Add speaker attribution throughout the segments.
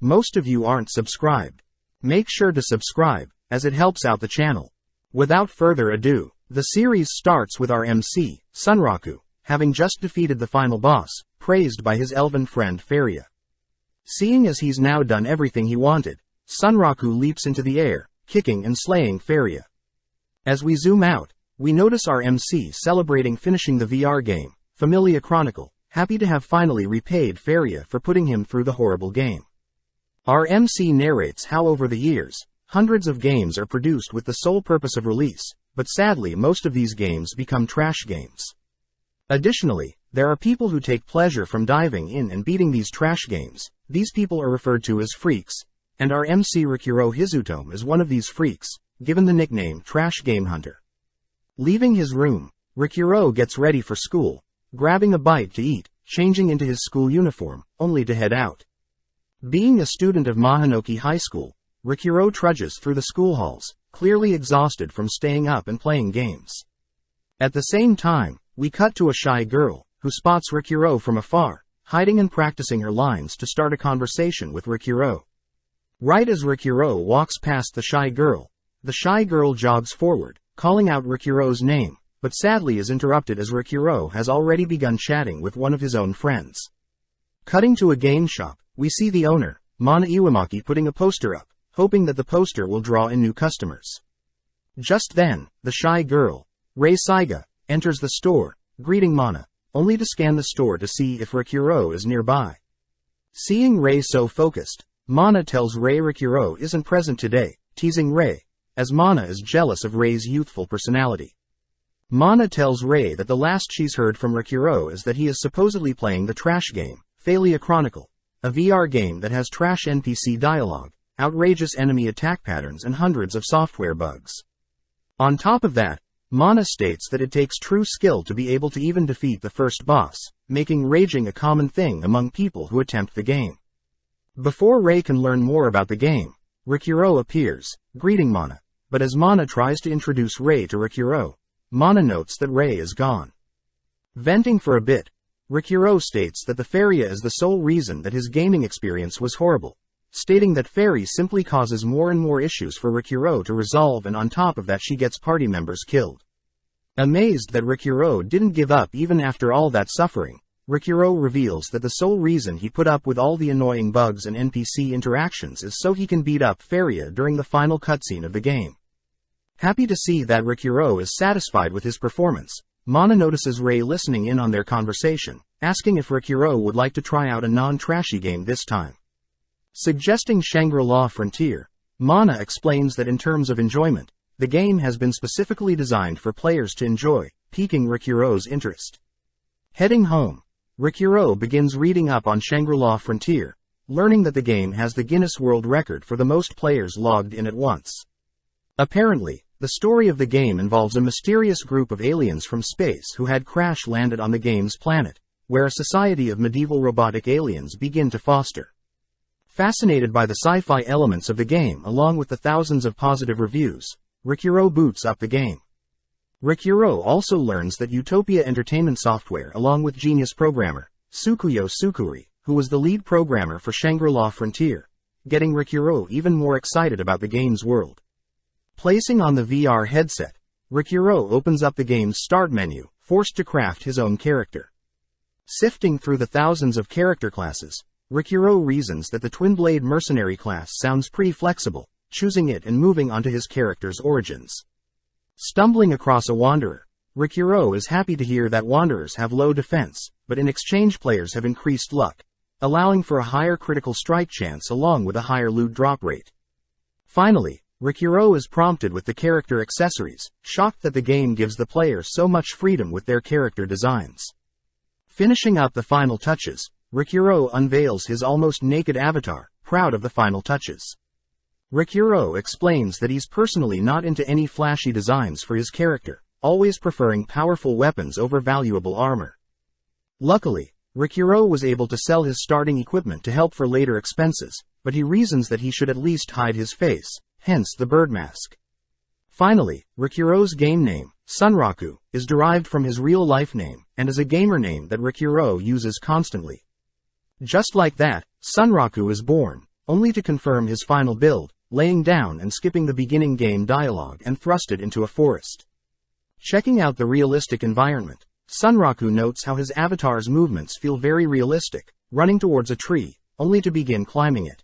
Speaker 1: Most of you aren't subscribed. Make sure to subscribe, as it helps out the channel. Without further ado, the series starts with our MC, Sunraku, having just defeated the final boss, praised by his elven friend Faria. Seeing as he's now done everything he wanted, Sunraku leaps into the air, kicking and slaying Faria. As we zoom out, we notice our MC celebrating finishing the VR game, Familia Chronicle, happy to have finally repaid Faria for putting him through the horrible game. Our MC narrates how over the years, hundreds of games are produced with the sole purpose of release, but sadly most of these games become trash games. Additionally, there are people who take pleasure from diving in and beating these trash games. These people are referred to as freaks, and our MC Rikuro Hizutome is one of these freaks, given the nickname Trash Game Hunter. Leaving his room, Rikuro gets ready for school, grabbing a bite to eat, changing into his school uniform, only to head out. Being a student of Mahanoki High School, Rikuro trudges through the school halls, clearly exhausted from staying up and playing games. At the same time, we cut to a shy girl, who spots Rikuro from afar, hiding and practicing her lines to start a conversation with Rikuro. Right as Rikuro walks past the shy girl jogs forward, calling out Rikuro's name, but sadly is interrupted as Rikuro has already begun chatting with one of his own friends. Cutting to a game shop, we see the owner, Mana Iwamaki, putting a poster up, hoping that the poster will draw in new customers. Just then, the shy girl, Rei Saiga, enters the store, greeting Mana, only to scan the store to see if Rikuro is nearby. Seeing Rei so focused, Mana tells Rei Rikuro isn't present today, teasing Rei, as Mana is jealous of Rei's youthful personality. Mana tells Rei that the last she's heard from Rikuro is that he is supposedly playing the trash game, Familia Chronicle, a VR game that has trash NPC dialogue, outrageous enemy attack patterns and hundreds of software bugs. On top of that, Mana states that it takes true skill to be able to even defeat the first boss, making raging a common thing among people who attempt the game. Before Rei can learn more about the game, Rikuro appears, greeting Mana, but as Mana tries to introduce Rei to Rikuro, Mana notes that Rei is gone. Venting for a bit, Rikuro states that the Faria is the sole reason that his gaming experience was horrible, stating that Fairy simply causes more and more issues for Rikuro to resolve, and on top of that she gets party members killed. Amazed that Rikuro didn't give up even after all that suffering, Rikuro reveals that the sole reason he put up with all the annoying bugs and NPC interactions is so he can beat up Faria during the final cutscene of the game. Happy to see that Rikuro is satisfied with his performance, Mana notices Rei listening in on their conversation, asking if Rikuro would like to try out a non-trashy game this time. Suggesting Shangri-La Frontier, Mana explains that in terms of enjoyment, the game has been specifically designed for players to enjoy, piquing Rikuro's interest. Heading home, Rikuro begins reading up on Shangri-La Frontier, learning that the game has the Guinness World Record for the most players logged in at once. Apparently, the story of the game involves a mysterious group of aliens from space who had crash-landed on the game's planet, where a society of medieval robotic aliens begin to foster. Fascinated by the sci-fi elements of the game along with the thousands of positive reviews, Rikuro boots up the game. Rikuro also learns that Utopia Entertainment Software, along with genius programmer, Tsukuyo Tsukuri, who was the lead programmer for Shangri-La Frontier, getting Rikuro even more excited about the game's world. Placing on the VR headset, Rikuro opens up the game's start menu, forced to craft his own character. Sifting through the thousands of character classes, Rikuro reasons that the Twin Blade Mercenary class sounds pretty flexible, choosing it and moving on to his character's origins. Stumbling across a Wanderer, Rikuro is happy to hear that Wanderers have low defense, but in exchange players have increased luck, allowing for a higher critical strike chance along with a higher loot drop rate. Finally, Rikuro is prompted with the character accessories, shocked that the game gives the player so much freedom with their character designs. Finishing up the final touches, Rikuro unveils his almost naked avatar, proud of the final touches. Rikuro explains that he's personally not into any flashy designs for his character, always preferring powerful weapons over valuable armor. Luckily, Rikuro was able to sell his starting equipment to help for later expenses, but he reasons that he should at least hide his face, hence the bird mask. Finally, Rikuro's game name, Sunraku, is derived from his real-life name, and is a gamer name that Rikuro uses constantly. Just like that, Sunraku is born, only to confirm his final build, laying down and skipping the beginning game dialogue and thrust it into a forest. Checking out the realistic environment, Sunraku notes how his avatar's movements feel very realistic, running towards a tree, only to begin climbing it.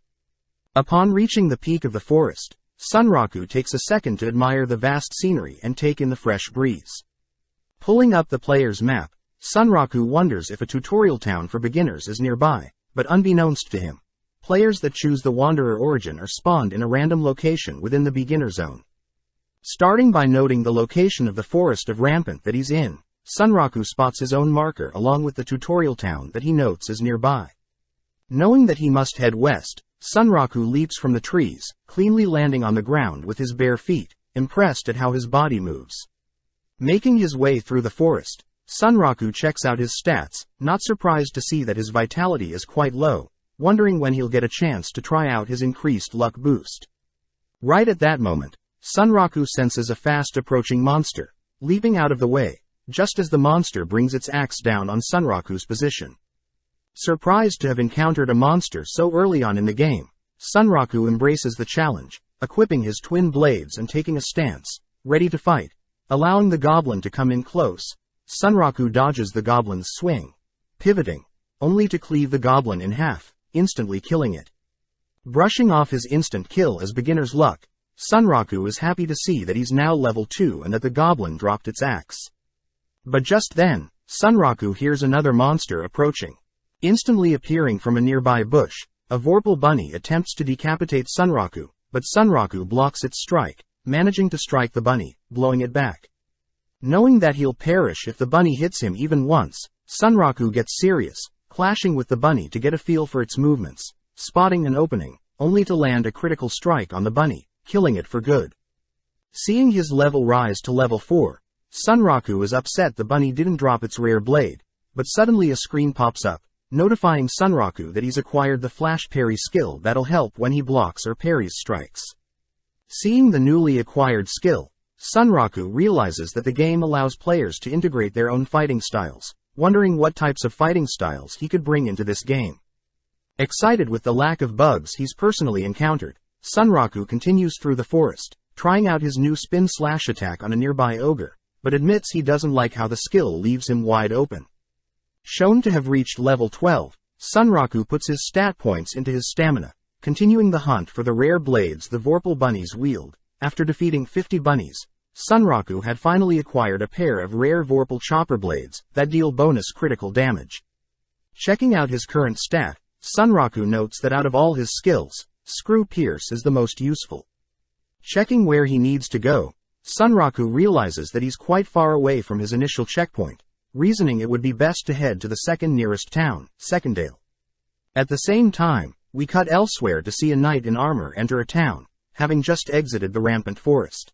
Speaker 1: Upon reaching the peak of the forest, Sunraku takes a second to admire the vast scenery and take in the fresh breeze. Pulling up the player's map, Sunraku wonders if a tutorial town for beginners is nearby, but unbeknownst to him, players that choose the Wanderer origin are spawned in a random location within the beginner zone. Starting by noting the location of the forest of Rampant that he's in, Sunraku spots his own marker along with the tutorial town that he notes is nearby. Knowing that he must head west, Sunraku leaps from the trees, cleanly landing on the ground with his bare feet, impressed at how his body moves. Making his way through the forest, Sunraku checks out his stats, not surprised to see that his vitality is quite low, wondering when he'll get a chance to try out his increased luck boost. Right at that moment, Sunraku senses a fast approaching monster, leaping out of the way, just as the monster brings its axe down on Sunraku's position. Surprised to have encountered a monster so early on in the game, Sunraku embraces the challenge, equipping his twin blades and taking a stance, ready to fight. Allowing the goblin to come in close, Sunraku dodges the goblin's swing, pivoting, only to cleave the goblin in half, instantly killing it. Brushing off his instant kill as beginner's luck, Sunraku is happy to see that he's now level 2 and that the goblin dropped its axe. But just then, Sunraku hears another monster approaching. Instantly appearing from a nearby bush, a Vorpal bunny attempts to decapitate Sunraku, but Sunraku blocks its strike, managing to strike the bunny, blowing it back. Knowing that he'll perish if the bunny hits him even once, Sunraku gets serious, clashing with the bunny to get a feel for its movements, spotting an opening, only to land a critical strike on the bunny, killing it for good. Seeing his level rise to level 4, Sunraku is upset the bunny didn't drop its rare blade, but suddenly a screen pops up, notifying Sunraku that he's acquired the flash parry skill that'll help when he blocks or parries strikes. Seeing the newly acquired skill, Sunraku realizes that the game allows players to integrate their own fighting styles, wondering what types of fighting styles he could bring into this game. Excited with the lack of bugs he's personally encountered, Sunraku continues through the forest, trying out his new spin-slash attack on a nearby ogre, but admits he doesn't like how the skill leaves him wide open. Shown to have reached level 12, Sunraku puts his stat points into his stamina, continuing the hunt for the rare blades the Vorpal bunnies wield. After defeating 50 bunnies, Sunraku had finally acquired a pair of rare Vorpal chopper blades that deal bonus critical damage. Checking out his current stat, Sunraku notes that out of all his skills, Screw Pierce is the most useful. Checking where he needs to go, Sunraku realizes that he's quite far away from his initial checkpoint, reasoning it would be best to head to the second nearest town, Secondale. At the same time, we cut elsewhere to see a knight in armor enter a town, having just exited the rampant forest.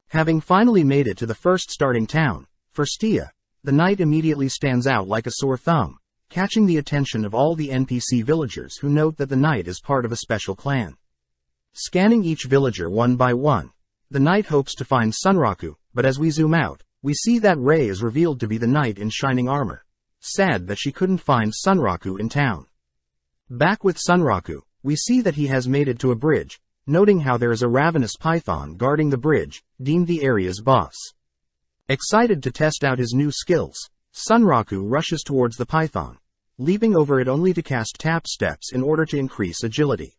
Speaker 1: Having finally made it to the first starting town, Firstia, the knight immediately stands out like a sore thumb, catching the attention of all the NPC villagers who note that the knight is part of a special clan. Scanning each villager one by one, the knight hopes to find Sunraku, but as we zoom out, we see that Rei is revealed to be the knight in shining armor. Sad that she couldn't find Sunraku in town. Back with Sunraku, we see that he has made it to a bridge, noting how there is a ravenous python guarding the bridge, deemed the area's boss. Excited to test out his new skills, Sunraku rushes towards the python, leaping over it only to cast tap steps in order to increase agility.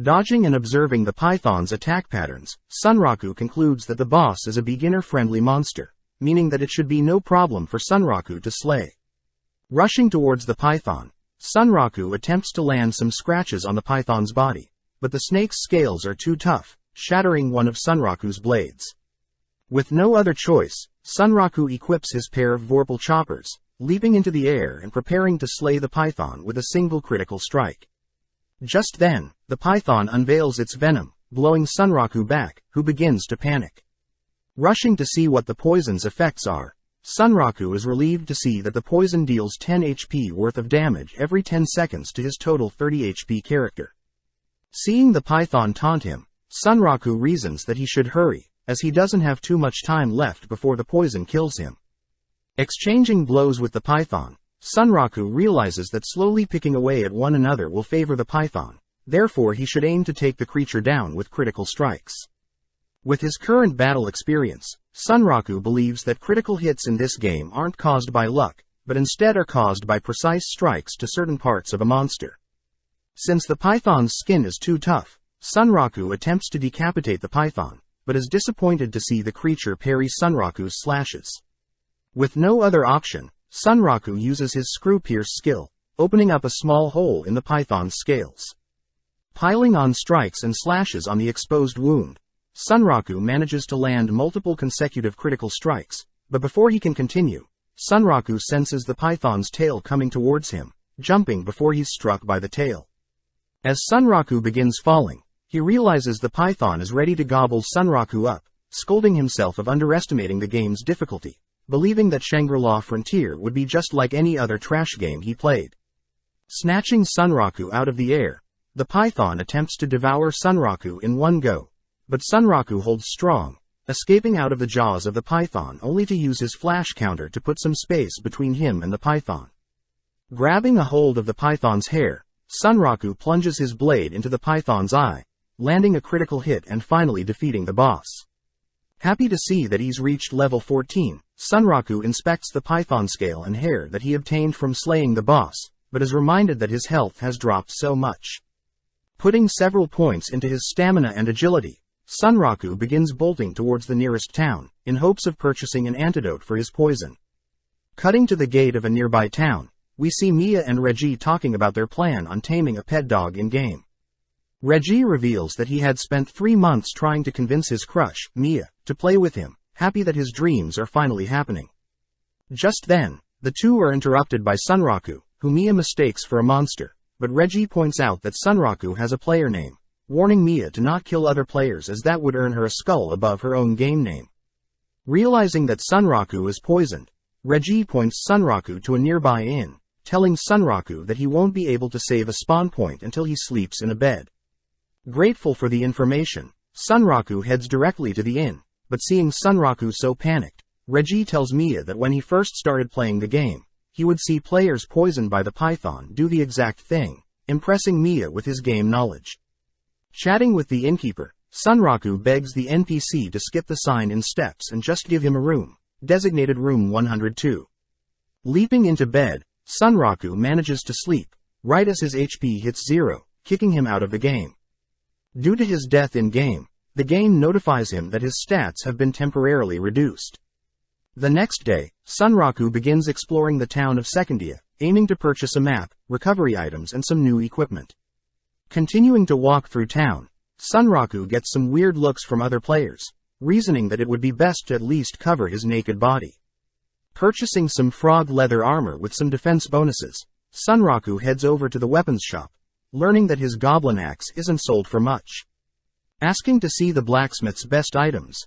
Speaker 1: Dodging and observing the python's attack patterns, Sunraku concludes that the boss is a beginner-friendly monster, meaning that it should be no problem for Sunraku to slay. Rushing towards the python, Sunraku attempts to land some scratches on the python's body, but the snake's scales are too tough, shattering one of Sunraku's blades. With no other choice, Sunraku equips his pair of Vorpal choppers, leaping into the air and preparing to slay the python with a single critical strike. Just then, the python unveils its venom, blowing Sunraku back, who begins to panic. Rushing to see what the poison's effects are, Sunraku is relieved to see that the poison deals 10 HP worth of damage every 10 seconds to his total 30 HP character. Seeing the python taunt him, Sunraku reasons that he should hurry, as he doesn't have too much time left before the poison kills him. Exchanging blows with the python, Sunraku realizes that slowly picking away at one another will favor the python, therefore he should aim to take the creature down with critical strikes. With his current battle experience, Sunraku believes that critical hits in this game aren't caused by luck, but instead are caused by precise strikes to certain parts of a monster. Since the python's skin is too tough, Sunraku attempts to decapitate the python, but is disappointed to see the creature parry Sunraku's slashes. With no other option, Sunraku uses his screw-pierce skill, opening up a small hole in the python's scales. Piling on strikes and slashes on the exposed wound, Sunraku manages to land multiple consecutive critical strikes, but before he can continue, Sunraku senses the python's tail coming towards him, jumping before he's struck by the tail. As Sunraku begins falling, he realizes the python is ready to gobble Sunraku up, scolding himself of underestimating the game's difficulty, believing that Shangri-La Frontier would be just like any other trash game he played. Snatching Sunraku out of the air, the python attempts to devour Sunraku in one go, but Sunraku holds strong, escaping out of the jaws of the python only to use his flash counter to put some space between him and the python. Grabbing a hold of the python's hair, Sunraku plunges his blade into the python's eye, landing a critical hit and finally defeating the boss. Happy to see that he's reached level 14, Sunraku inspects the python scale and hair that he obtained from slaying the boss, but is reminded that his health has dropped so much. Putting several points into his stamina and agility, Sunraku begins bolting towards the nearest town, in hopes of purchasing an antidote for his poison. Cutting to the gate of a nearby town, we see Mia and Reggie talking about their plan on taming a pet dog in-game. Reggie reveals that he had spent 3 months trying to convince his crush, Mia, to play with him, happy that his dreams are finally happening. Just then, the two are interrupted by Sunraku, who Mia mistakes for a monster, but Reggie points out that Sunraku has a player name, warning Mia to not kill other players as that would earn her a skull above her own game name. Realizing that Sunraku is poisoned, Reggie points Sunraku to a nearby inn, telling Sunraku that he won't be able to save a spawn point until he sleeps in a bed. Grateful for the information, Sunraku heads directly to the inn, but seeing Sunraku so panicked, Reggie tells Mia that when he first started playing the game, he would see players poisoned by the python do the exact thing, impressing Mia with his game knowledge. Chatting with the innkeeper, Sunraku begs the NPC to skip the sign in steps and just give him a room, designated room 102. Leaping into bed, Sunraku manages to sleep, right as his HP hits 0, kicking him out of the game. Due to his death in-game, the game notifies him that his stats have been temporarily reduced. The next day, Sunraku begins exploring the town of Secondia, aiming to purchase a map, recovery items and some new equipment. Continuing to walk through town, Sunraku gets some weird looks from other players, reasoning that it would be best to at least cover his naked body. Purchasing some frog leather armor with some defense bonuses, Sunraku heads over to the weapons shop, learning that his goblin axe isn't sold for much. Asking to see the blacksmith's best items,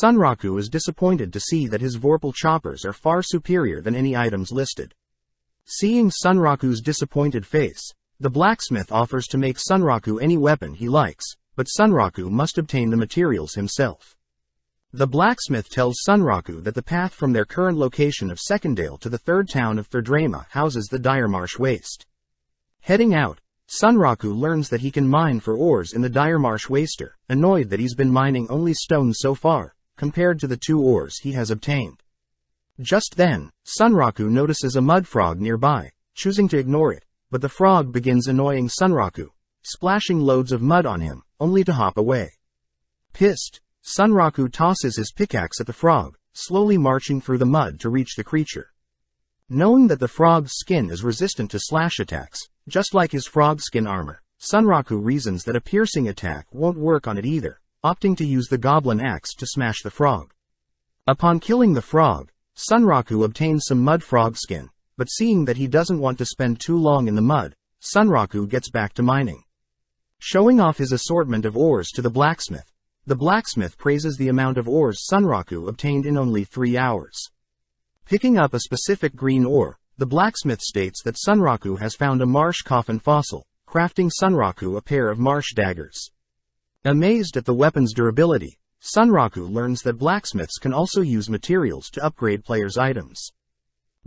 Speaker 1: Sunraku is disappointed to see that his Vorpal choppers are far superior than any items listed. Seeing Sunraku's disappointed face, the blacksmith offers to make Sunraku any weapon he likes, but Sunraku must obtain the materials himself. The blacksmith tells Sunraku that the path from their current location of Secondale to the third town of Thirdrama houses the Dire Marsh Waste. Heading out, Sunraku learns that he can mine for ores in the Dire Marsh Waster, annoyed that he's been mining only stone so far, compared to the 2 ores he has obtained. Just then, Sunraku notices a mud frog nearby, choosing to ignore it, but the frog begins annoying Sunraku, splashing loads of mud on him, only to hop away. Pissed, Sunraku tosses his pickaxe at the frog, slowly marching through the mud to reach the creature. Knowing that the frog's skin is resistant to slash attacks, just like his frog skin armor, Sunraku reasons that a piercing attack won't work on it either, opting to use the goblin axe to smash the frog. Upon killing the frog, Sunraku obtains some mud frog skin, but seeing that he doesn't want to spend too long in the mud, Sunraku gets back to mining. Showing off his assortment of ores to the blacksmith praises the amount of ores Sunraku obtained in only 3 hours. Picking up a specific green ore, the blacksmith states that Sunraku has found a marsh coffin fossil, crafting Sunraku a pair of marsh daggers. Amazed at the weapon's durability, Sunraku learns that blacksmiths can also use materials to upgrade players' items.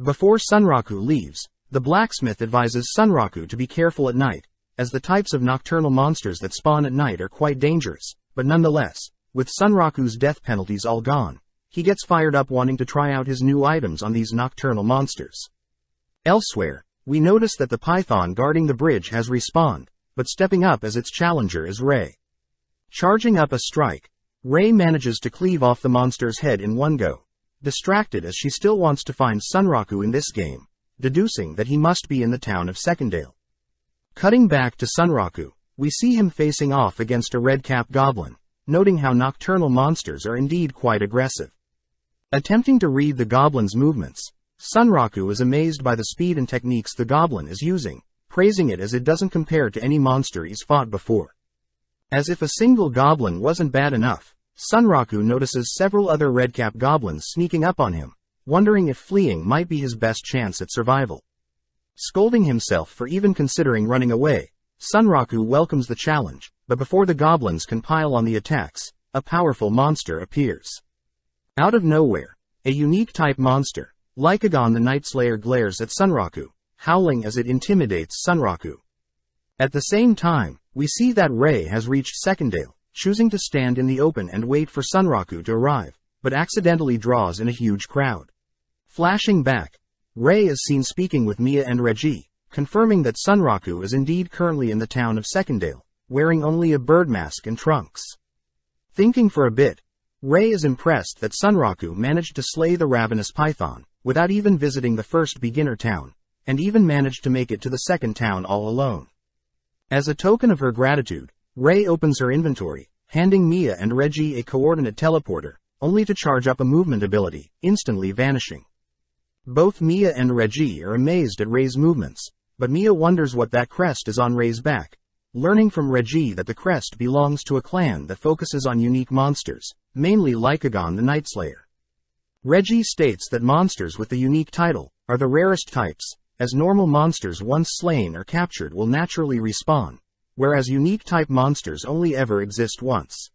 Speaker 1: Before Sunraku leaves, the blacksmith advises Sunraku to be careful at night, as the types of nocturnal monsters that spawn at night are quite dangerous, but nonetheless, with Sunraku's death penalties all gone, he gets fired up wanting to try out his new items on these nocturnal monsters. Elsewhere, we notice that the python guarding the bridge has respawned, but stepping up as its challenger is Rei. Charging up a strike, Rei manages to cleave off the monster's head in one go, distracted as she still wants to find Sunraku in this game, deducing that he must be in the town of Secondale. Cutting back to Sunraku, we see him facing off against a red-cap goblin, noting how nocturnal monsters are indeed quite aggressive. Attempting to read the goblin's movements, Sunraku is amazed by the speed and techniques the goblin is using, praising it as it doesn't compare to any monster he's fought before. As if a single goblin wasn't bad enough, Sunraku notices several other redcap goblins sneaking up on him, wondering if fleeing might be his best chance at survival. Scolding himself for even considering running away, Sunraku welcomes the challenge, but before the goblins can pile on the attacks, a powerful monster appears. Out of nowhere, a unique type monster, Lycagon the Nightslayer, glares at Sunraku, howling as it intimidates Sunraku. At the same time, we see that Rei has reached Secondale, choosing to stand in the open and wait for Sunraku to arrive, but accidentally draws in a huge crowd. Flashing back, Rei is seen speaking with Mia and Reggie, confirming that Sunraku is indeed currently in the town of Secondale, wearing only a bird mask and trunks. Thinking for a bit, Rei is impressed that Sunraku managed to slay the ravenous python, without even visiting the first beginner town, and even managed to make it to the second town all alone. As a token of her gratitude, Rei opens her inventory, handing Mia and Reggie a coordinate teleporter, only to charge up a movement ability, instantly vanishing. Both Mia and Reggie are amazed at Rei's movements, but Mia wonders what that crest is on Rei's back, learning from Reggie that the crest belongs to a clan that focuses on unique monsters, mainly Lycagon the Nightslayer. Reggie states that monsters with the unique title are the rarest types, as normal monsters once slain or captured will naturally respawn, whereas unique type monsters only ever exist once.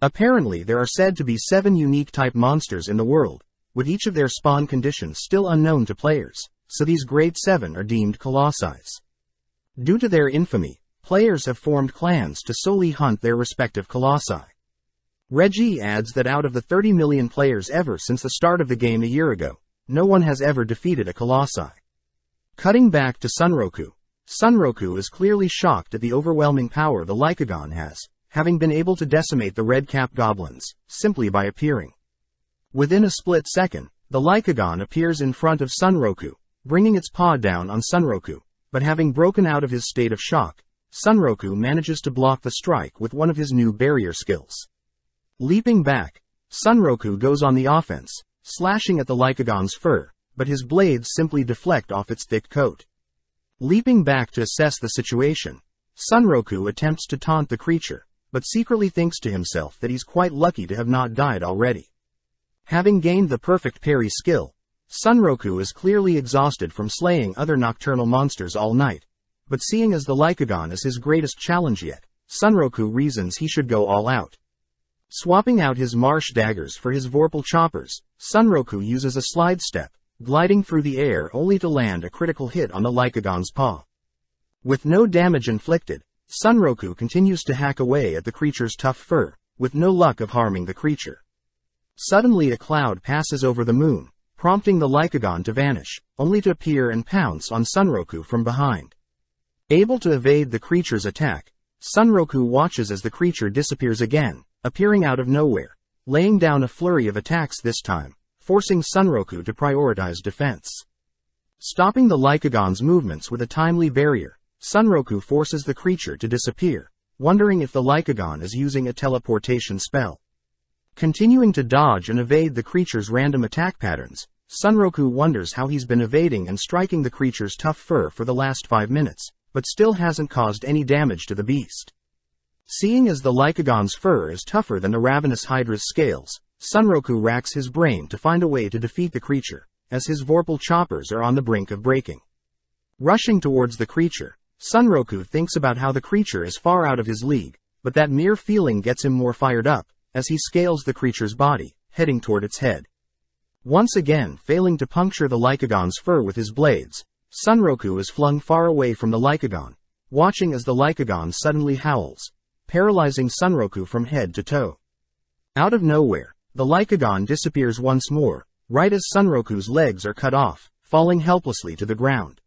Speaker 1: Apparently there are said to be 7 unique type monsters in the world, with each of their spawn conditions still unknown to players, so these Great 7 are deemed colossi. Due to their infamy, players have formed clans to solely hunt their respective colossi. Reggie adds that out of the 30 million players ever since the start of the game a year ago, no one has ever defeated a colossi. Cutting back to Sunraku, Sunraku is clearly shocked at the overwhelming power the Lycagon has, having been able to decimate the red-cap goblins, simply by appearing. Within a split second, the Lycagon appears in front of Sunraku, bringing its paw down on Sunraku, but having broken out of his state of shock, Sunraku manages to block the strike with one of his new barrier skills. Leaping back, Sunraku goes on the offense, slashing at the Lycagon's fur, but his blades simply deflect off its thick coat. Leaping back to assess the situation, Sunraku attempts to taunt the creature, but secretly thinks to himself that he's quite lucky to have not died already. Having gained the perfect parry skill, Sunraku is clearly exhausted from slaying other nocturnal monsters all night, but seeing as the Lycagon is his greatest challenge yet, Sunraku reasons he should go all out. Swapping out his marsh daggers for his vorpal choppers, Sunraku uses a slide step, gliding through the air only to land a critical hit on the Lycagon's paw. With no damage inflicted, Sunraku continues to hack away at the creature's tough fur, with no luck of harming the creature. Suddenly a cloud passes over the moon, prompting the Lycagon to vanish, only to appear and pounce on Sunraku from behind. Able to evade the creature's attack, Sunraku watches as the creature disappears again, appearing out of nowhere, laying down a flurry of attacks this time, forcing Sunraku to prioritize defense. Stopping the Lycagon's movements with a timely barrier, Sunraku forces the creature to disappear, wondering if the Lycagon is using a teleportation spell. Continuing to dodge and evade the creature's random attack patterns, Sunraku wonders how he's been evading and striking the creature's tough fur for the last 5 minutes, but still hasn't caused any damage to the beast. Seeing as the Lycagon's fur is tougher than the ravenous hydra's scales, Sunraku racks his brain to find a way to defeat the creature, as his vorpal choppers are on the brink of breaking. Rushing towards the creature, Sunraku thinks about how the creature is far out of his league, but that mere feeling gets him more fired up, as he scales the creature's body, heading toward its head. Once again failing to puncture the Lycagon's fur with his blades, Sunraku is flung far away from the Lycagon, watching as the Lycagon suddenly howls, paralyzing Sunroku from head to toe. Out of nowhere, the Lycagon disappears once more, right as Sunroku's legs are cut off, falling helplessly to the ground.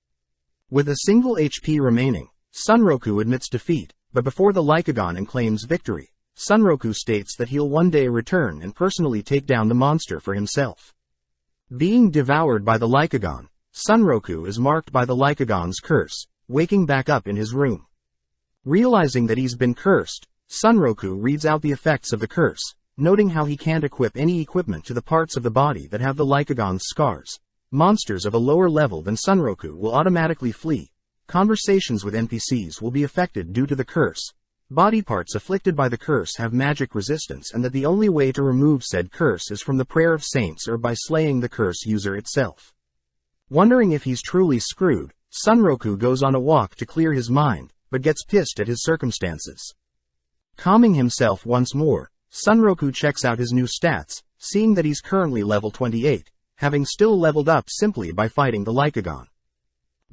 Speaker 1: With a single HP remaining, Sunroku admits defeat, but before the Lycagon claims victory, Sunroku states that he'll one day return and personally take down the monster for himself. Being devoured by the Lycagon, Sunroku is marked by the Lycagon's curse, waking back up in his room. Realizing that he's been cursed, Sunroku reads out the effects of the curse, noting how he can't equip any equipment to the parts of the body that have the Lycagon's scars. Monsters of a lower level than Sunroku will automatically flee. Conversations with NPCs will be affected due to the curse. Body parts afflicted by the curse have magic resistance, and that the only way to remove said curse is from the prayer of saints or by slaying the curse user itself. Wondering if he's truly screwed, Sunroku goes on a walk to clear his mind, but gets pissed at his circumstances. Calming himself once more, Sunroku checks out his new stats, seeing that he's currently level 28, having still leveled up simply by fighting the Lycagon.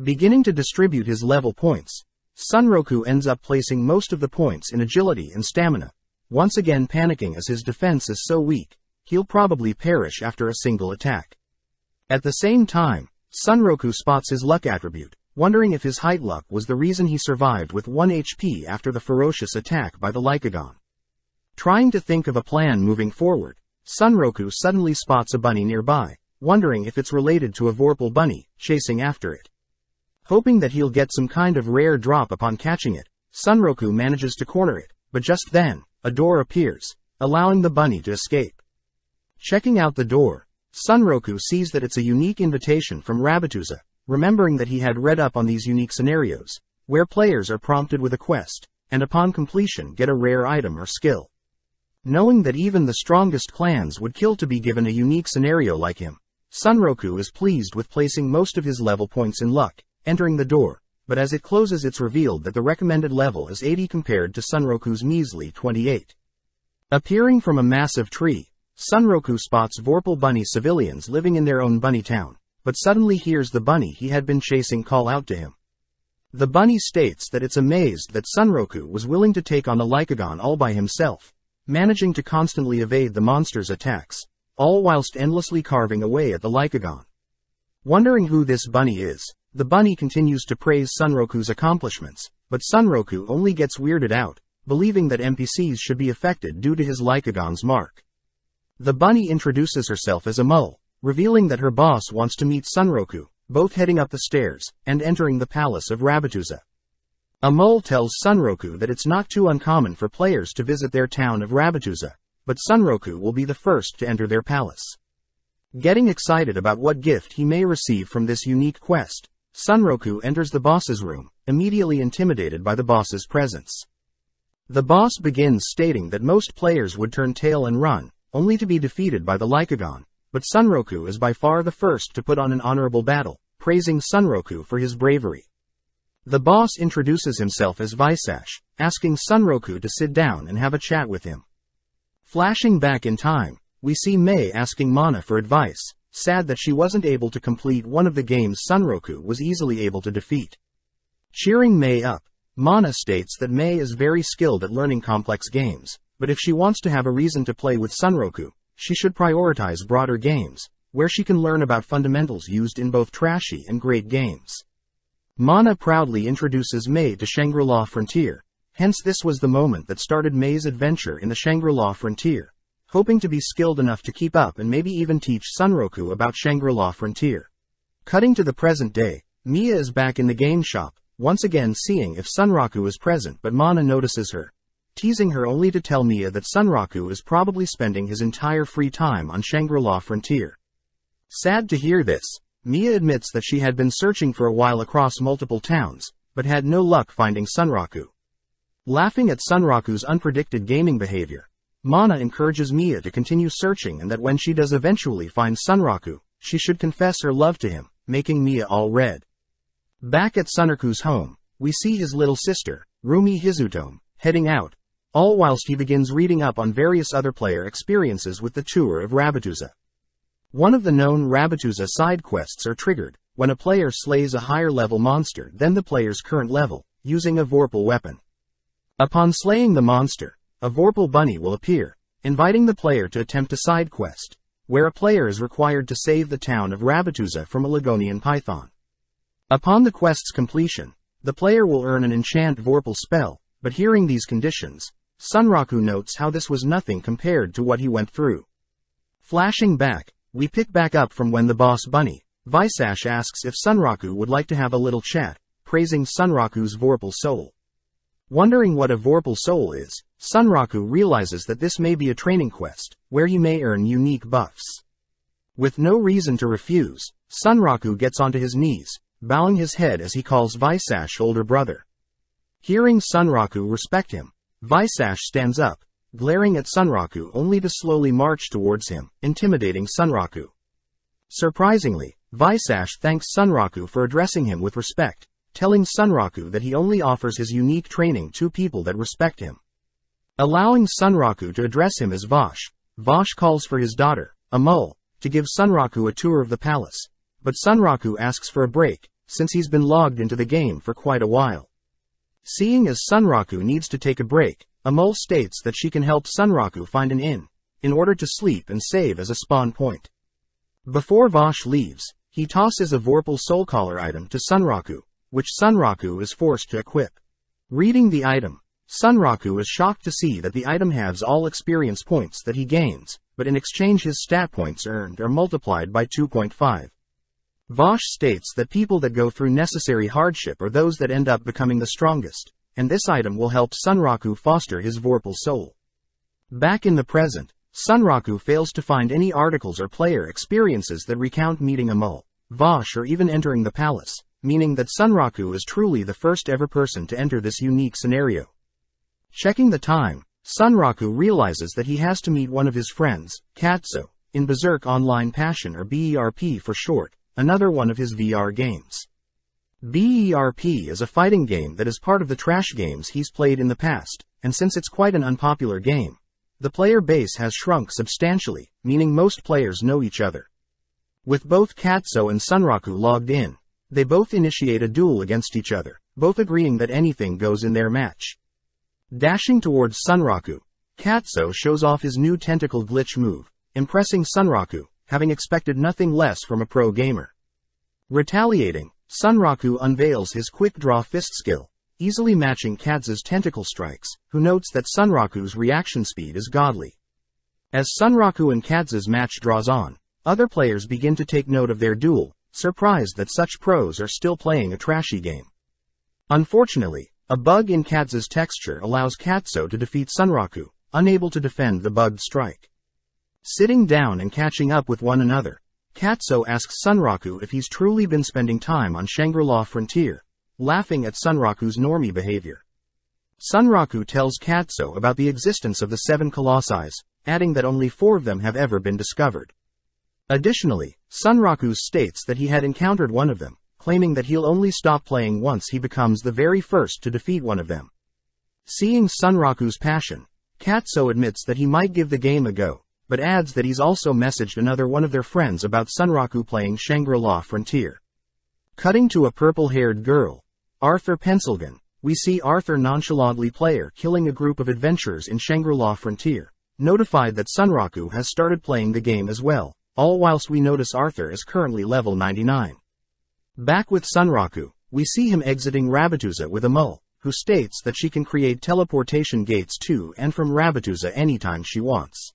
Speaker 1: Beginning to distribute his level points, Sunroku ends up placing most of the points in agility and stamina, once again panicking as his defense is so weak, he'll probably perish after a single attack. At the same time, Sunroku spots his luck attribute, wondering if his height luck was the reason he survived with 1 HP after the ferocious attack by the Lycagon. Trying to think of a plan moving forward, Sunroku suddenly spots a bunny nearby, wondering if it's related to a Vorpal bunny, chasing after it. Hoping that he'll get some kind of rare drop upon catching it, Sunroku manages to corner it, but just then, a door appears, allowing the bunny to escape. Checking out the door, Sunroku sees that it's a unique invitation from Rabbituza, remembering that he had read up on these unique scenarios, where players are prompted with a quest, and upon completion get a rare item or skill. Knowing that even the strongest clans would kill to be given a unique scenario like him, Sunroku is pleased with placing most of his level points in luck, entering the door, but as it closes it's revealed that the recommended level is 80 compared to Sunroku's measly 28. Appearing from a massive tree, Sunroku spots Vorpal bunny civilians living in their own bunny town, but suddenly hears the bunny he had been chasing call out to him. The bunny states that it's amazed that Sunroku was willing to take on the Lycagon all by himself, managing to constantly evade the monster's attacks, all whilst endlessly carving away at the Lycagon. Wondering who this bunny is, the bunny continues to praise Sunroku's accomplishments, but Sunroku only gets weirded out, believing that NPCs should be affected due to his Lycagon's mark. The bunny introduces herself as a mole, revealing that her boss wants to meet Sunroku, both heading up the stairs and entering the palace of Rabbituza. A mole tells Sunroku that it's not too uncommon for players to visit their town of Rabbituza, but Sunroku will be the first to enter their palace. Getting excited about what gift he may receive from this unique quest, Sunroku enters the boss's room, immediately intimidated by the boss's presence. The boss begins stating that most players would turn tail and run, only to be defeated by the Lycagon, but Sunroku is by far the first to put on an honorable battle, praising Sunroku for his bravery. The boss introduces himself as Visash, asking Sunroku to sit down and have a chat with him. Flashing back in time, we see Mei asking Mana for advice, sad that she wasn't able to complete one of the games Sunroku was easily able to defeat. Cheering Mei up, Mana states that Mei is very skilled at learning complex games, but if she wants to have a reason to play with Sunroku, she should prioritize broader games, where she can learn about fundamentals used in both trashy and great games. Mana proudly introduces Mei to Shangri-La Frontier, hence this was the moment that started Mei's adventure in the Shangri-La Frontier, hoping to be skilled enough to keep up and maybe even teach Sunroku about Shangri-La Frontier. Cutting to the present day, Mia is back in the game shop, once again seeing if Sunroku is present, but Mana notices her, teasing her only to tell Mia that Sunroku is probably spending his entire free time on Shangri-La Frontier. Sad to hear this, Mia admits that she had been searching for a while across multiple towns, but had no luck finding Sunroku. Laughing at Sunroku's unpredicted gaming behavior, Mana encourages Mia to continue searching and that when she does eventually find Sunroku, she should confess her love to him, making Mia all red. Back at Sunroku's home, we see his little sister, Rumi Hizutome, heading out, all whilst he begins reading up on various other player experiences with the tour of Rabbituza. One of the known Rabbituza side quests are triggered when a player slays a higher level monster than the player's current level, using a Vorpal weapon. Upon slaying the monster, a Vorpal bunny will appear, inviting the player to attempt a side quest, where a player is required to save the town of Rabbituza from a Ligonian python. Upon the quest's completion, the player will earn an enchant Vorpal spell, but hearing these conditions, Sunraku notes how this was nothing compared to what he went through. Flashing back, we pick back up from when the boss bunny, Visash, asks if Sunraku would like to have a little chat, praising Sunraku's Vorpal soul. Wondering what a Vorpal soul is, Sunraku realizes that this may be a training quest, where he may earn unique buffs. With no reason to refuse, Sunraku gets onto his knees, bowing his head as he calls Visash older brother. Hearing Sunraku respect him, Visash stands up, glaring at Sunraku only to slowly march towards him, intimidating Sunraku. Surprisingly, Visash thanks Sunraku for addressing him with respect, telling Sunraku that he only offers his unique training to people that respect him. Allowing Sunraku to address him as Vosh, Vosh calls for his daughter, Amul, to give Sunraku a tour of the palace, but Sunraku asks for a break, since he's been logged into the game for quite a while. Seeing as Sunraku needs to take a break, Amul states that she can help Sunraku find an inn, in order to sleep and save as a spawn point. Before Vosh leaves, he tosses a Vorpal Soul Collar item to Sunraku, which Sunraku is forced to equip. Reading the item, Sunraku is shocked to see that the item halves all experience points that he gains, but in exchange his stat points earned are multiplied by 2.5. Vosh states that people that go through necessary hardship are those that end up becoming the strongest, and this item will help Sunraku foster his Vorpal soul. Back in the present, Sunraku fails to find any articles or player experiences that recount meeting Amul, Vosh, or even entering the palace, meaning that Sunraku is truly the first ever person to enter this unique scenario. Checking the time, Sunraku realizes that he has to meet one of his friends, Katsu, in Berserk Online Passion, or BERP for short, another one of his VR games. BERP is a fighting game that is part of the trash games he's played in the past, and since it's quite an unpopular game, the player base has shrunk substantially, meaning most players know each other. With both Katsu and Sunraku logged in, they both initiate a duel against each other, both agreeing that anything goes in their match. Dashing towards Sunraku, Katsu shows off his new tentacle glitch move, impressing Sunraku, having expected nothing less from a pro gamer. Retaliating, Sunraku unveils his quick draw fist skill, easily matching Katsu's tentacle strikes, who notes that Sunraku's reaction speed is godly. As Sunraku and Katsu's match draws on, other players begin to take note of their duel, surprised that such pros are still playing a trashy game. Unfortunately, a bug in Katsu's texture allows Katsu to defeat Sunraku, unable to defend the bugged strike. Sitting down and catching up with one another, Katsu asks Sunraku if he's truly been spending time on Shangri-La Frontier, laughing at Sunraku's normie behavior. Sunraku tells Katsu about the existence of the 7 colossi, adding that only 4 of them have ever been discovered. Additionally, Sunraku states that he had encountered one of them, claiming that he'll only stop playing once he becomes the very first to defeat one of them. Seeing Sunraku's passion, Katsu admits that he might give the game a go, but adds that he's also messaged another one of their friends about Sunraku playing Shangri-La Frontier. Cutting to a purple-haired girl, Arthur Pencilgan, we see Arthur nonchalantly killing a group of adventurers in Shangri-La Frontier, notified that Sunraku has started playing the game as well, all whilst we notice Arthur is currently level 99. Back with Sunraku, we see him exiting Rabbituza with Amul, who states that she can create teleportation gates to and from Rabbituza anytime she wants.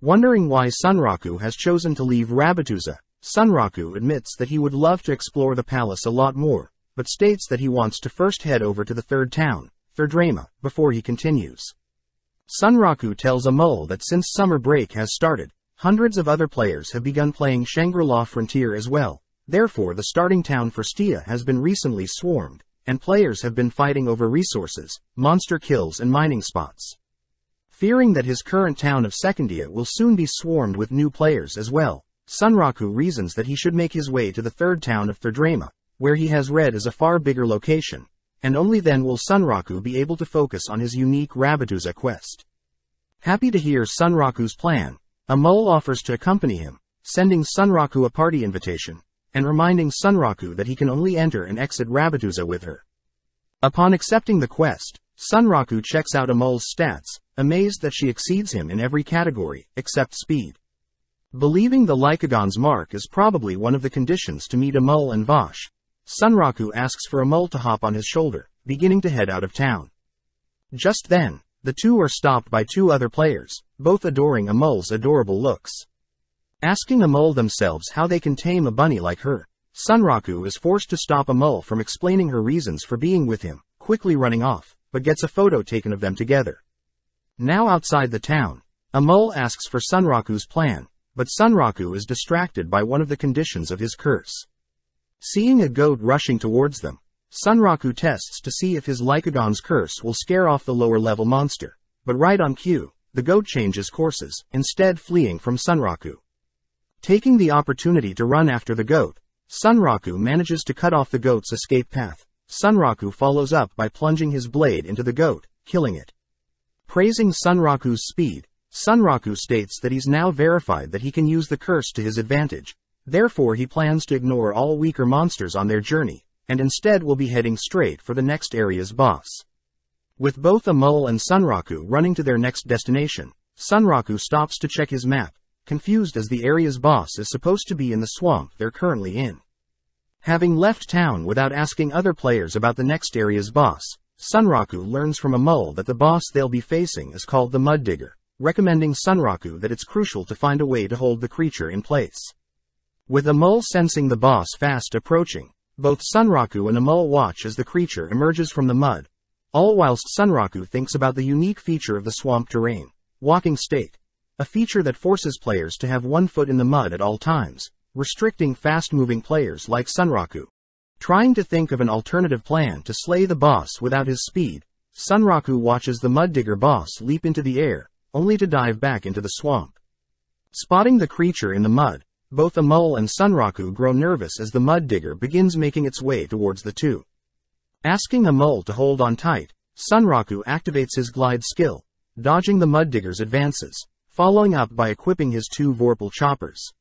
Speaker 1: Wondering why Sunraku has chosen to leave Rabbituza, Sunraku admits that he would love to explore the palace a lot more, but states that he wants to first head over to the third town, Thurdrama, before he continues. Sunraku tells Amul that since summer break has started, hundreds of other players have begun playing Shangri-La Frontier as well, therefore the starting town for Stia has been recently swarmed, and players have been fighting over resources, monster kills and mining spots. Fearing that his current town of Secondia will soon be swarmed with new players as well, Sunraku reasons that he should make his way to the third town of Thurdrama, where he has read as a far bigger location, and only then will Sunraku be able to focus on his unique Rabbituza quest. Happy to hear Sunraku's plan, Amul offers to accompany him, sending Sunraku a party invitation, and reminding Sunraku that he can only enter and exit Rabbituza with her. Upon accepting the quest, Sunraku checks out Amol's stats, amazed that she exceeds him in every category, except speed. Believing the Lycagon's mark is probably one of the conditions to meet Amol and Vosh, Sunraku asks for Amol to hop on his shoulder, beginning to head out of town. Just then, the two are stopped by two other players, both adoring Amol's adorable looks. Asking Amol themselves how they can tame a bunny like her, Sunraku is forced to stop Amol from explaining her reasons for being with him, quickly running off, but gets a photo taken of them together. Now outside the town, Amol asks for Sunraku's plan, but Sunraku is distracted by one of the conditions of his curse. Seeing a goat rushing towards them, Sunraku tests to see if his Lycagon's curse will scare off the lower-level monster, but right on cue, the goat changes courses, instead fleeing from Sunraku. Taking the opportunity to run after the goat, Sunraku manages to cut off the goat's escape path. Sunraku follows up by plunging his blade into the goat, killing it. Praising Sunraku's speed, Sunraku states that he's now verified that he can use the curse to his advantage. Therefore he plans to ignore all weaker monsters on their journey, and instead will be heading straight for the next area's boss. With both Amol and Sunraku running to their next destination, Sunraku stops to check his map, confused as the area's boss is supposed to be in the swamp they're currently in. Having left town without asking other players about the next area's boss, Sunraku learns from Amol that the boss they'll be facing is called the Mud Digger, recommending Sunraku that it's crucial to find a way to hold the creature in place. With Amol sensing the boss fast approaching, both Sunraku and Amol watch as the creature emerges from the mud, all whilst Sunraku thinks about the unique feature of the swamp terrain, walking state, a feature that forces players to have one foot in the mud at all times, restricting fast-moving players like Sunraku. Trying to think of an alternative plan to slay the boss without his speed, Sunraku watches the Mud Digger boss leap into the air, only to dive back into the swamp. Spotting the creature in the mud, both Amol and Sunraku grow nervous as the Mud Digger begins making its way towards the two. Asking Amol to hold on tight, Sunraku activates his glide skill, dodging the Mud Digger's advances, following up by equipping his two Vorpal choppers.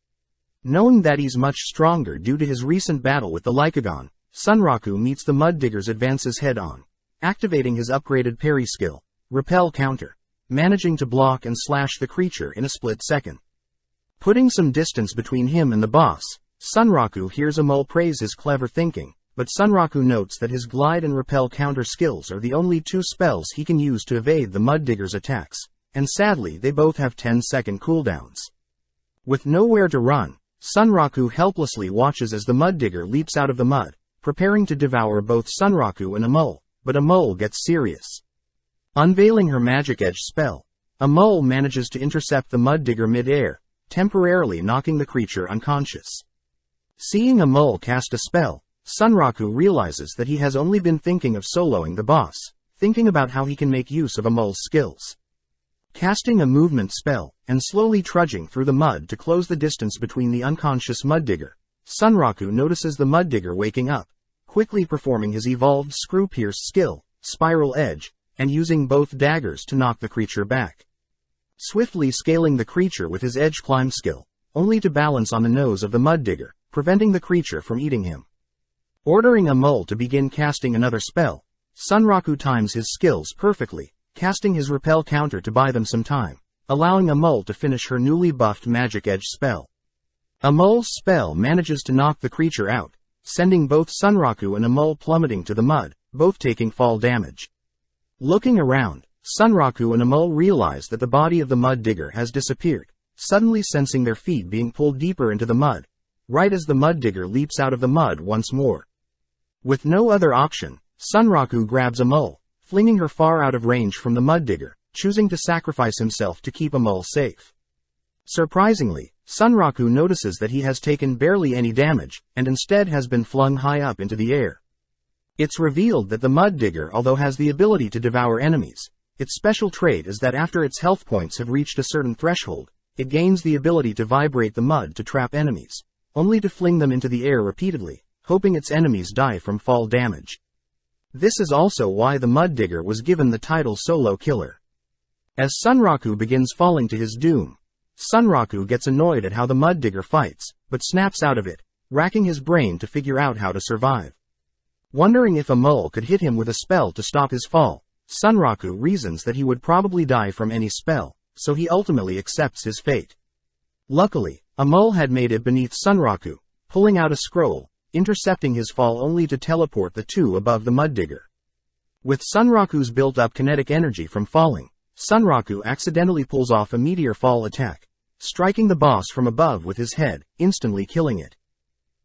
Speaker 1: Knowing that he's much stronger due to his recent battle with the Lycagon, Sunraku meets the Mud Digger's advances head-on, activating his upgraded parry skill, Repel Counter, managing to block and slash the creature in a split second. Putting some distance between him and the boss, Sunraku hears Amol praise his clever thinking, but Sunraku notes that his glide and repel counter skills are the only two spells he can use to evade the Mud Digger's attacks, and sadly they both have 10-second cooldowns. With nowhere to run, Sunraku helplessly watches as the Mud Digger leaps out of the mud, preparing to devour both Sunraku and Amol, but Amol gets serious. Unveiling her Magic Edge spell, Amol manages to intercept the Mud Digger mid-air, temporarily knocking the creature unconscious. Seeing Amol cast a spell, Sunraku realizes that he has only been thinking of soloing the boss, thinking about how he can make use of Amol's skills. Casting a movement spell, and slowly trudging through the mud to close the distance between the unconscious Mud Digger, Sunraku notices the Mud Digger waking up, quickly performing his evolved Screw-Pierce skill, Spiral Edge, and using both daggers to knock the creature back. Swiftly scaling the creature with his Edge Climb skill, only to balance on the nose of the Mud Digger, preventing the creature from eating him. Ordering Amol to begin casting another spell, Sunraku times his skills perfectly, casting his Repel Counter to buy them some time, allowing Amol to finish her newly buffed Magic Edge spell. Amol's spell manages to knock the creature out, sending both Sunraku and Amol plummeting to the mud, both taking fall damage. Looking around, Sunraku and Amol realize that the body of the Mud Digger has disappeared, suddenly sensing their feet being pulled deeper into the mud, right as the Mud Digger leaps out of the mud once more. With no other option, Sunraku grabs Amol, flinging her far out of range from the Mud Digger, choosing to sacrifice himself to keep Amol safe. Surprisingly, Sunraku notices that he has taken barely any damage, and instead has been flung high up into the air. It's revealed that the Mud Digger, although has the ability to devour enemies, its special trait is that after its health points have reached a certain threshold, it gains the ability to vibrate the mud to trap enemies, only to fling them into the air repeatedly, hoping its enemies die from fall damage. This is also why the Mud Digger was given the title Solo Killer. As Sunraku begins falling to his doom, Sunraku gets annoyed at how the Mud Digger fights, but snaps out of it, racking his brain to figure out how to survive. Wondering if a mole could hit him with a spell to stop his fall, Sunraku reasons that he would probably die from any spell, so he ultimately accepts his fate. Luckily, a mole had made it beneath Sunraku, pulling out a scroll, intercepting his fall only to teleport the two above the mud digger. With Sunraku's built-up kinetic energy from falling, Sunraku accidentally pulls off a meteor fall attack, striking the boss from above with his head, instantly killing it.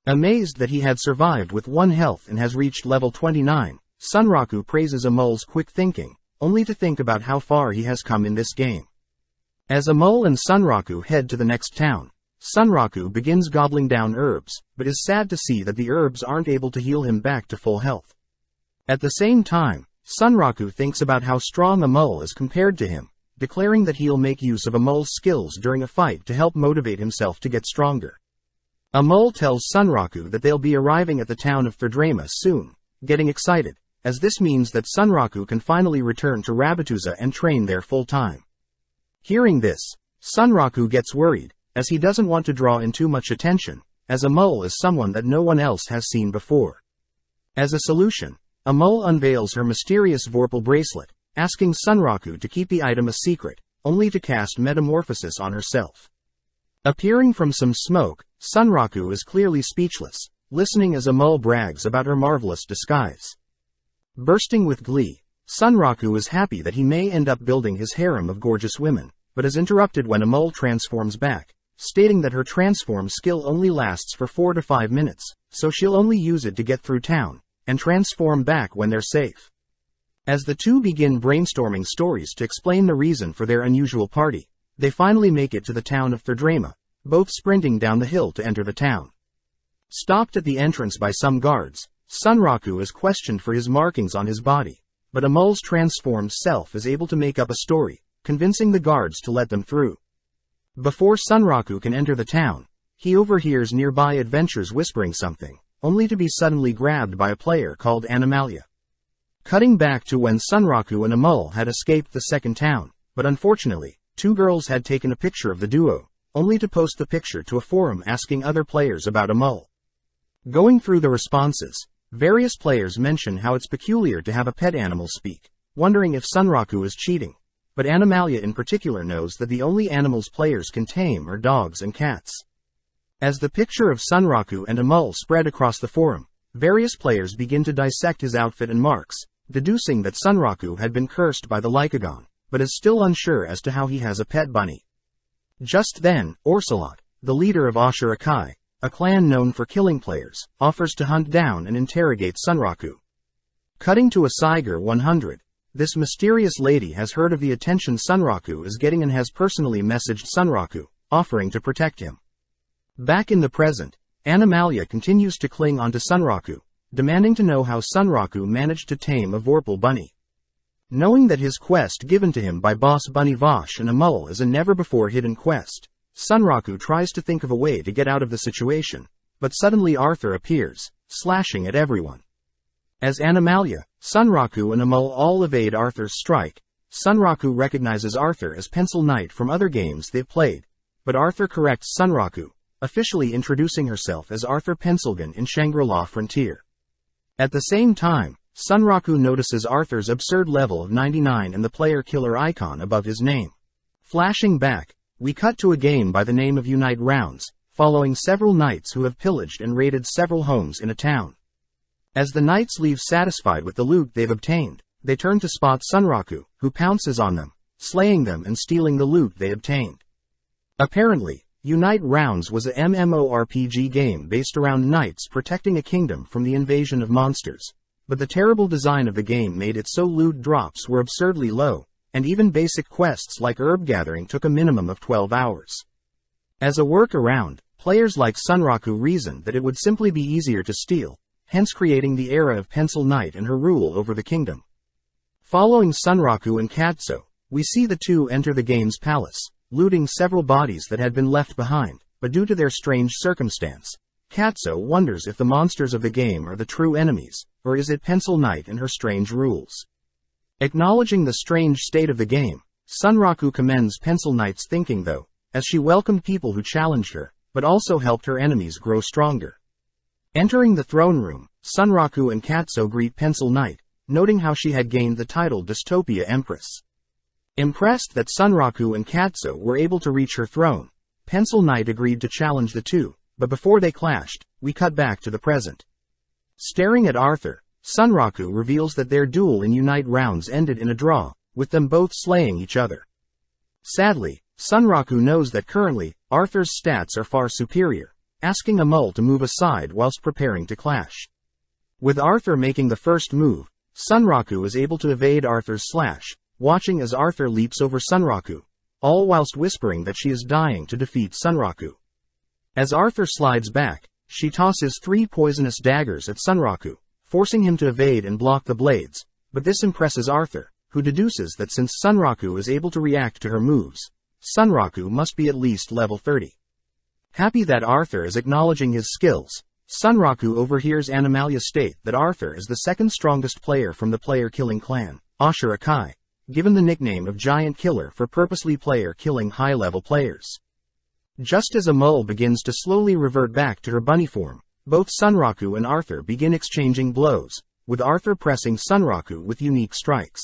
Speaker 1: Amazed that he had survived with 1 health and has reached level 29, Sunraku praises a mole's quick thinking, only to think about how far he has come in this game. As a mole and Sunraku head to the next town, Sunraku begins gobbling down herbs, but is sad to see that the herbs aren't able to heal him back to full health. At the same time, Sunraku thinks about how strong a mole is compared to him, declaring that he'll make use of a mole's skills during a fight to help motivate himself to get stronger. A mole tells Sunraku that they'll be arriving at the town of Thurdrama soon, getting excited, as this means that Sunraku can finally return to Rabbituza and train there full-time. Hearing this, Sunraku gets worried, as he doesn't want to draw in too much attention, as a mole is someone that no one else has seen before. As a solution, a mole unveils her mysterious Vorpal bracelet, asking Sunraku to keep the item a secret, only to cast Metamorphosis on herself. Appearing from some smoke, Sunraku is clearly speechless, listening as a mole brags about her marvelous disguise. Bursting with glee, Sunraku is happy that he may end up building his harem of gorgeous women, but is interrupted when a mole transforms back, stating that her transform skill only lasts for 4 to 5 minutes, so she'll only use it to get through town, and transform back when they're safe. As the two begin brainstorming stories to explain the reason for their unusual party, they finally make it to the town of Thurdrama, both sprinting down the hill to enter the town. Stopped at the entrance by some guards, Sunraku is questioned for his markings on his body, but a mole's transformed self is able to make up a story, convincing the guards to let them through. Before Sunraku can enter the town, he overhears nearby adventurers whispering something, only to be suddenly grabbed by a player called Animalia. Cutting back to when Sunraku and a mole had escaped the second town, but unfortunately, 2 girls had taken a picture of the duo, only to post the picture to a forum asking other players about a mole. Going through the responses, various players mention how it's peculiar to have a pet animal speak, wondering if Sunraku is cheating, but Animalia in particular knows that the only animals players can tame are dogs and cats. As the picture of Sunraku and a mole spread across the forum, various players begin to dissect his outfit and marks, deducing that Sunraku had been cursed by the Lycagon, but is still unsure as to how he has a pet bunny. Just then, Orsalot, the leader of Ashura Kai, a clan known for killing players, offers to hunt down and interrogate Sunraku. Cutting to a Siger 100, this mysterious lady has heard of the attention Sunraku is getting and has personally messaged Sunraku, offering to protect him. Back in the present, Animalia continues to cling onto Sunraku, demanding to know how Sunraku managed to tame a Vorpal bunny. Knowing that his quest given to him by Boss Bunny Vosh and a mole is a never-before hidden quest, Sunraku tries to think of a way to get out of the situation, but suddenly Arthur appears, slashing at everyone. As Animalia, Sunraku and a mole all evade Arthur's strike, Sunraku recognizes Arthur as Pencil Knight from other games they've played, but Arthur corrects Sunraku, officially introducing herself as Arthur Pencilgun in Shangri-La Frontier. At the same time, Sunraku notices Arthur's absurd level of 99 and the player killer icon above his name. Flashing back, we cut to a game by the name of Unite Rounds, following several knights who have pillaged and raided several homes in a town. As the knights leave satisfied with the loot they've obtained, they turn to spot Sunraku, who pounces on them, slaying them and stealing the loot they obtained. Apparently, Unite Rounds was a MMORPG game based around knights protecting a kingdom from the invasion of monsters, but the terrible design of the game made it so loot drops were absurdly low, and even basic quests like herb gathering took a minimum of 12 hours. As a workaround, players like Sunraku reasoned that it would simply be easier to steal, hence creating the era of Pencil Knight and her rule over the kingdom. Following Sunraku and Katsu, we see the two enter the game's palace, looting several bodies that had been left behind, but due to their strange circumstance, Katsu wonders if the monsters of the game are the true enemies, or is it Pencil Knight and her strange rules. Acknowledging the strange state of the game, Sunraku commends Pencil Knight's thinking though, as she welcomed people who challenged her, but also helped her enemies grow stronger. Entering the throne room, Sunraku and Katsuo greet Pencil Knight, noting how she had gained the title Dystopia Empress. Impressed that Sunraku and Katsuo were able to reach her throne, Pencil Knight agreed to challenge the two, but before they clashed, we cut back to the present. Staring at Arthur, Sunraku reveals that their duel in Unite rounds ended in a draw, with them both slaying each other. Sadly, Sunraku knows that currently, Arthur's stats are far superior, asking Amul to move aside whilst preparing to clash. With Arthur making the first move, Sunraku is able to evade Arthur's slash, watching as Arthur leaps over Sunraku, all whilst whispering that she is dying to defeat Sunraku. As Arthur slides back, she tosses 3 poisonous daggers at Sunraku, forcing him to evade and block the blades, but this impresses Arthur, who deduces that since Sunraku is able to react to her moves, Sunraku must be at least level 30. Happy that Arthur is acknowledging his skills, Sunraku overhears Animalia state that Arthur is the second strongest player from the player-killing clan, Ashura Kai, given the nickname of Giant Killer for purposely player-killing high-level players. Just as Amul begins to slowly revert back to her bunny form, both Sunraku and Arthur begin exchanging blows, with Arthur pressing Sunraku with unique strikes.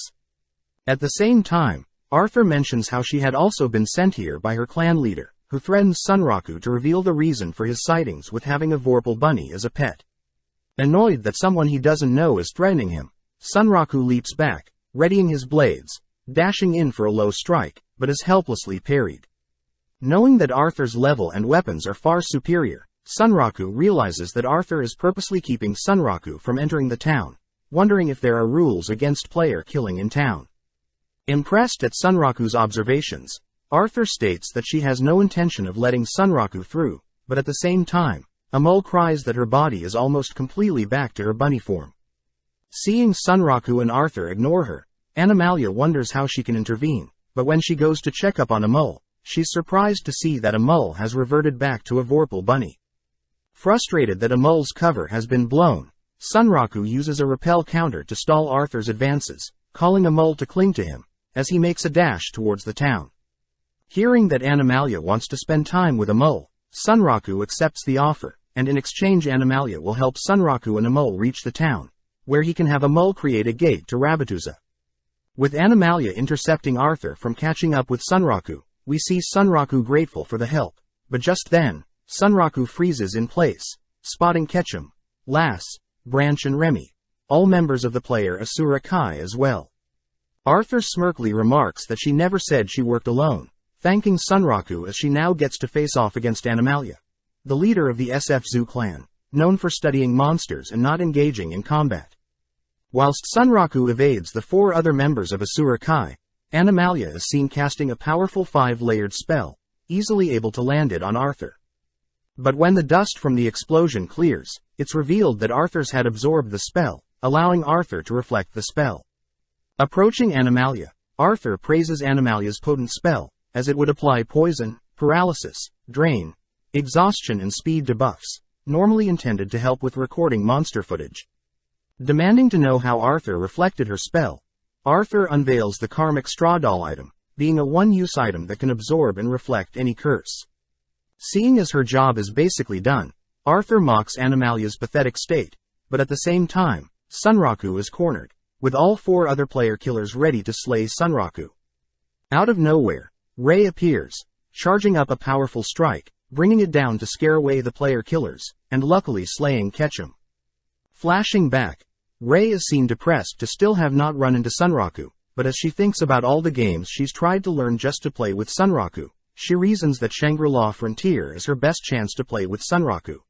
Speaker 1: At the same time, Arthur mentions how she had also been sent here by her clan leader, who threatens Sunraku to reveal the reason for his sightings with having a Vorpal bunny as a pet. Annoyed that someone he doesn't know is threatening him, Sunraku leaps back, readying his blades, dashing in for a low strike, but is helplessly parried. Knowing that Arthur's level and weapons are far superior, Sunraku realizes that Arthur is purposely keeping Sunraku from entering the town, wondering if there are rules against player killing in town. Impressed at Sunraku's observations, Arthur states that she has no intention of letting Sunraku through, but at the same time, Amul cries that her body is almost completely back to her bunny form. Seeing Sunraku and Arthur ignore her, Animalia wonders how she can intervene, but when she goes to check up on Amul, she's surprised to see that Amul has reverted back to a Vorpal bunny. Frustrated that Amul's cover has been blown, Sunraku uses a repel counter to stall Arthur's advances, calling Amul to cling to him, as he makes a dash towards the town. Hearing that Animalia wants to spend time with Amul, Sunraku accepts the offer, and in exchange Animalia will help Sunraku and Amul reach the town, where he can have Amul create a gate to Rabbituza. With Animalia intercepting Arthur from catching up with Sunraku, we see Sunraku grateful for the help, but just then, Sunraku freezes in place, spotting Ketchum, Lass, Branch and Remy, all members of the player Asura Kai as well. Arthur smirkly remarks that she never said she worked alone, thanking Sunraku as she now gets to face off against Animalia, the leader of the SF Zoo clan, known for studying monsters and not engaging in combat. Whilst Sunraku evades the 4 other members of Asura Kai, Animalia is seen casting a powerful 5-layered spell, easily able to land it on Arthur. But when the dust from the explosion clears, it's revealed that Arthur's had absorbed the spell, allowing Arthur to reflect the spell. Approaching Animalia, Arthur praises Animalia's potent spell, as it would apply poison, paralysis, drain, exhaustion and speed debuffs, normally intended to help with recording monster footage. Demanding to know how Arthur reflected her spell, Arthur unveils the Karmic Straw Doll item, being a one-use item that can absorb and reflect any curse. Seeing as her job is basically done, Arthur mocks Animalia's pathetic state, but at the same time, Sunraku is cornered, with all 4 other player killers ready to slay Sunraku. Out of nowhere, Ray appears, charging up a powerful strike, bringing it down to scare away the player killers, and luckily slaying Ketchum. Flashing back, Ray is seen depressed to still have not run into Sunraku, but as she thinks about all the games she's tried to learn just to play with Sunraku, she reasons that Shangri-La Frontier is her best chance to play with Sunraku.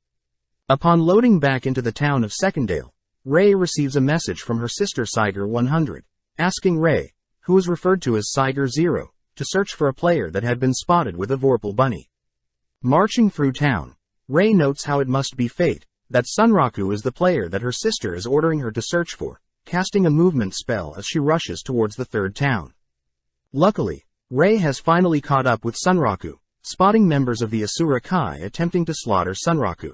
Speaker 1: Upon loading back into the town of Secondale, Ray receives a message from her sister Siger 100, asking Ray, who is referred to as Siger 0, to search for a player that had been spotted with a Vorpal bunny. Marching through town, Ray notes how it must be fate that Sunraku is the player that her sister is ordering her to search for, casting a movement spell as she rushes towards the 3rd town. Luckily, Ray has finally caught up with Sunraku, spotting members of the Asura Kai attempting to slaughter Sunraku.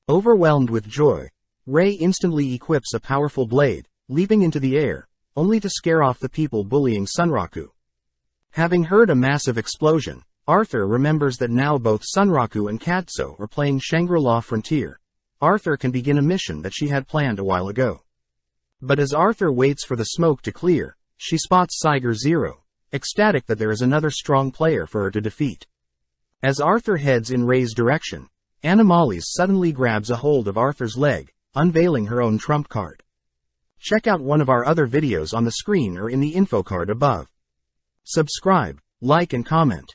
Speaker 1: Overwhelmed with joy, Ray instantly equips a powerful blade, leaping into the air, only to scare off the people bullying Sunraku. Having heard a massive explosion, Arthur remembers that now both Sunraku and Katsuo are playing Shangri-La Frontier. Arthur can begin a mission that she had planned a while ago. But as Arthur waits for the smoke to clear, she spots Siger Zero, ecstatic that there is another strong player for her to defeat. As Arthur heads in Ray's direction, Animalis suddenly grabs a hold of Arthur's leg, unveiling her own trump card. Check out one of our other videos on the screen or in the info card above. Subscribe, like and comment.